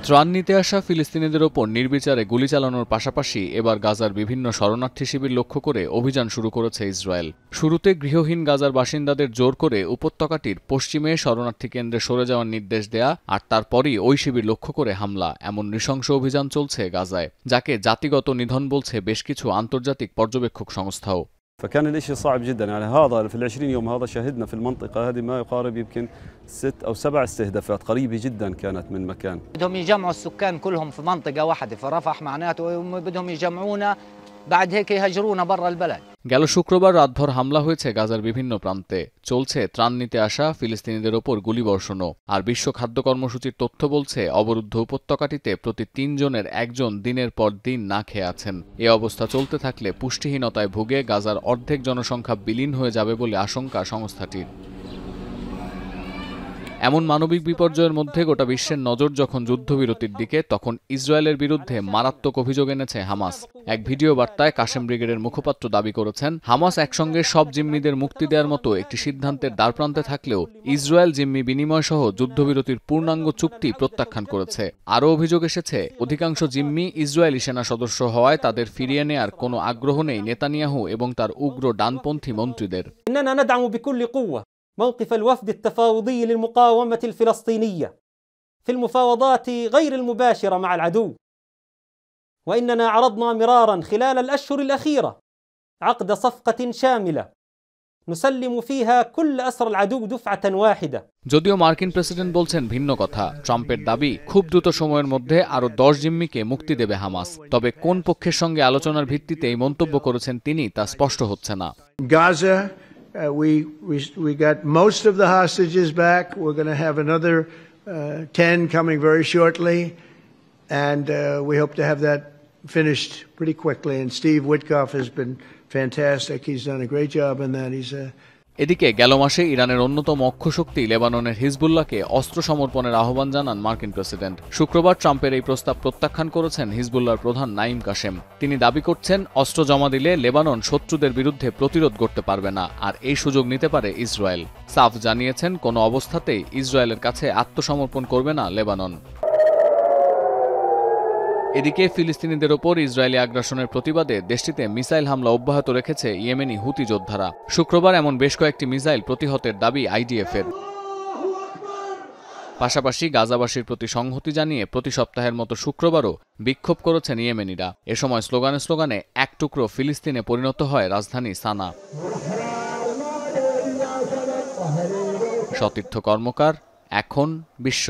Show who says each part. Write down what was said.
Speaker 1: ত্রাণ নিতে আসা ফিলিস্তিনিদের ওপর নির্বিচারে গুলি চালানোর পাশাপাশি এবার গাজার বিভিন্ন শরণার্থী শিবির লক্ষ্য করে অভিযান শুরু করেছে ইসরায়েল। শুরুতে গৃহহীন গাজার বাসিন্দাদের জোর করে উপত্যকাটির পশ্চিমে শরণার্থী কেন্দ্রে সরে যাওয়ার নির্দেশ দেয়া আর তারপরই ওই শিবির লক্ষ্য করে হামলা, এমন নৃশংস অভিযান চলছে গাজায়, যাকে জাতিগত নিধন বলছে বেশ কিছু আন্তর্জাতিক পর্যবেক্ষক সংস্থাও।
Speaker 2: فكان الاشي صعب جدا، يعني هذا في ال20 يوم هذا شهدنا في المنطقة هذه ما يقارب يمكن 6 أو 7 استهدافات قريبة جدا كانت من مكان.
Speaker 3: بدهم يجمعوا السكان كلهم في منطقة واحدة في رفح، معناته بدهم يجمعونا بعد هيك يهجرونا برا البلد.
Speaker 1: গেল শুক্রবার রাতভর হামলা হয়েছে গাজার বিভিন্ন প্রান্তে, চলছে ত্রাণ নিতে আসা ফিলিস্তিনিদের ওপর গুলিবর্ষণও। আর বিশ্ব খাদ্য কর্মসূচির তথ্য বলছে অবরুদ্ধ উপত্যকাটিতে প্রতি 3 জনের 1 জন দিনের পর দিন না খেয়ে আছেন। এ অবস্থা চলতে থাকলে পুষ্টিহীনতায় ভুগে গাজার অর্ধেক জনসংখ্যা বিলীন হয়ে যাবে বলে আশঙ্কা সংস্থাটির। এমন মানবিক বিপর্যয়ের মধ্যে গোটা বিশ্বের নজর যখন যুদ্ধবিরতির দিকে, তখন ইসরায়েলের বিরুদ্ধে মারাত্মক অভিযোগ এনেছে হামাস। এক ভিডিও বার্তায় কাশেম ব্রিগেডের মুখপাত্র দাবি করেছেন, হামাস একসঙ্গে সব জিম্মিদের মুক্তি দেওয়ার মতো একটি সিদ্ধান্তের দ্বারপ্রান্তে থাকলেও ইসরায়েল জিম্মি বিনিময় সহ যুদ্ধবিরতির পূর্ণাঙ্গ চুক্তি প্রত্যাখ্যান করেছে। আরও অভিযোগ এসেছে, অধিকাংশ জিম্মি ইসরায়েলি সেনা সদস্য হওয়ায় তাদের ফিরিয়ে নেয়ার কোনো আগ্রহ নেই নেতানিয়াহু এবং তার উগ্র ডানপন্থী মন্ত্রীদের।
Speaker 4: موقف الوفد التفاوضي للمقاومة الفلسطينية في المفاوضات غير المباشرة مع العدو، وإننا عرضنا مرارا خلال الأشهر الأخيرة عقد صفقة شاملة نسلم فيها كل أسر العدو دفعة واحدة।
Speaker 1: যদিও মার্কিন প্রেসিডেন্ট বলছেন ভিন্ন কথা। ট্রাম্পের দাবি, খুব দ্রুত সময়ের মধ্যে আরও 10 জিম্মিকে মুক্তি দেবে হামাস। তবে কোন পক্ষের সঙ্গে আলোচনার ভিত্তিতে এই মন্তব্য করেছেন তিনি তা স্পষ্ট হচ্ছে না।
Speaker 5: Gaza we got most of the hostages back. We're going to have another 10 coming very shortly, and we hope to have that finished pretty quickly. And Steve Witkoff has been fantastic. He's done a great job in that.
Speaker 1: এদিকে গেল মাসে ইরানের অন্যতম অক্ষশক্তি লেবাননের হিজবুল্লাহকে অস্ত্র সমর্পণের আহ্বান জানান মার্কিন প্রেসিডেন্ট। শুক্রবার ট্রাম্পের এই প্রস্তাব প্রত্যাখ্যান করেছেন হিজবুল্লাহর প্রধান নাঈম কাশেম। তিনি দাবি করছেন, অস্ত্র জমা দিলে লেবানন শত্রুদের বিরুদ্ধে প্রতিরোধ করতে পারবে না, আর এই সুযোগ নিতে পারে ইসরায়েল। সাফ জানিয়েছেন, কোনো অবস্থাতেই ইসরায়েলের কাছে আত্মসমর্পণ করবে না লেবানন। এদিকে ফিলিস্তিনিদের ওপর ইসরায়েলি আগ্রাসনের প্রতিবাদে দেশটিতে মিসাইল হামলা অব্যাহত রেখেছে ইয়েমেনি হুতি যোদ্ধারা। শুক্রবার এমন বেশ কয়েকটি মিসাইল প্রতিহতের দাবি আইডিএফের। পাশাপাশি গাজাবাসীর প্রতি সংহতি জানিয়ে প্রতি সপ্তাহের মতো শুক্রবারও বিক্ষোভ করেছেন ইয়েমেনিরা। এ সময় স্লোগানে এক টুকরো ফিলিস্তিনে পরিণত হয় রাজধানী সানা। সতীর্থ কর্মকার, এখন বিশ্ব।